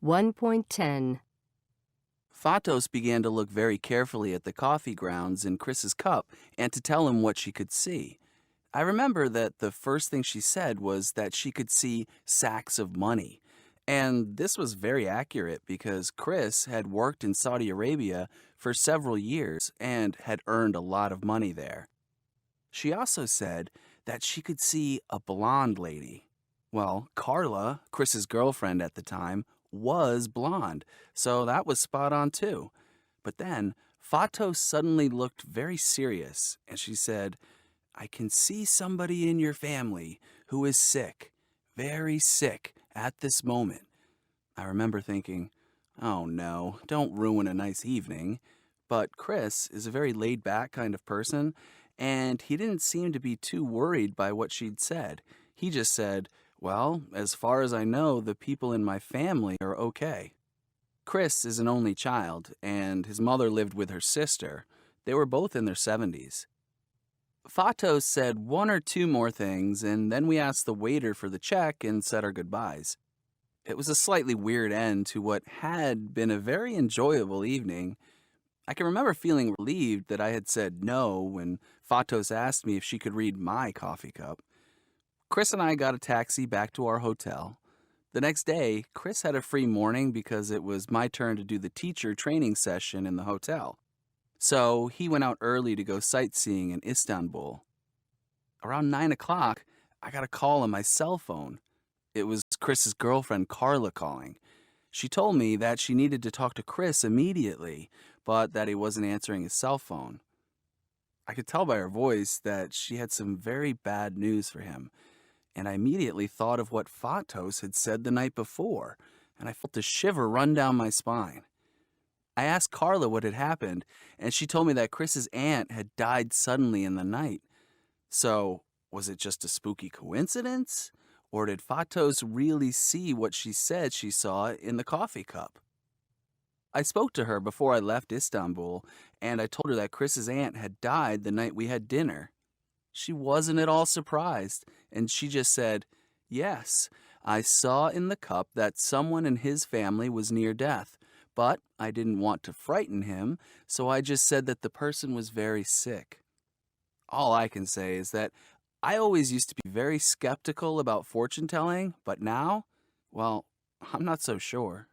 1.10. Fatos began to look very carefully at the coffee grounds in Chris's cup and to tell him what she could see. I remember that the first thing she said was that she could see sacks of money. And this was very accurate because Chris had worked in Saudi Arabia for several years and had earned a lot of money there. She also said that she could see a blonde lady. Well, Carla, Chris's girlfriend at the time, was blonde, so that was spot on too. But then Fato suddenly looked very serious and she said, I can see somebody in your family who is sick, very sick at this moment. I remember thinking, oh no, don't ruin a nice evening. But Chris is a very laid back kind of person, and he didn't seem to be too worried by what she'd said. He just said, well, as far as I know, the people in my family are okay. Chris is an only child, and his mother lived with her sister. They were both in their 70s. Fatos said one or two more things, and then we asked the waiter for the check and said our goodbyes. It was a slightly weird end to what had been a very enjoyable evening. I can remember feeling relieved that I had said no when Fatos asked me if she could read my coffee cup. Chris and I got a taxi back to our hotel. The next day, Chris had a free morning because it was my turn to do the teacher training session in the hotel. So he went out early to go sightseeing in Istanbul. Around 9 o'clock, I got a call on my cell phone. It was Chris's girlfriend, Carla, calling. She told me that she needed to talk to Chris immediately, but that he wasn't answering his cell phone. I could tell by her voice that she had some very bad news for him, and I immediately thought of what Fatos had said the night before, and I felt a shiver run down my spine. I asked Carla what had happened, and she told me that Chris's aunt had died suddenly in the night. So, was it just a spooky coincidence? Or did Fatos really see what she said she saw in the coffee cup? I spoke to her before I left Istanbul, and I told her that Chris's aunt had died the night we had dinner. She wasn't at all surprised, and she just said, yes, I saw in the cup that someone in his family was near death, but I didn't want to frighten him, so I just said that the person was very sick. All I can say is that I always used to be very skeptical about fortune telling, but now, well, I'm not so sure.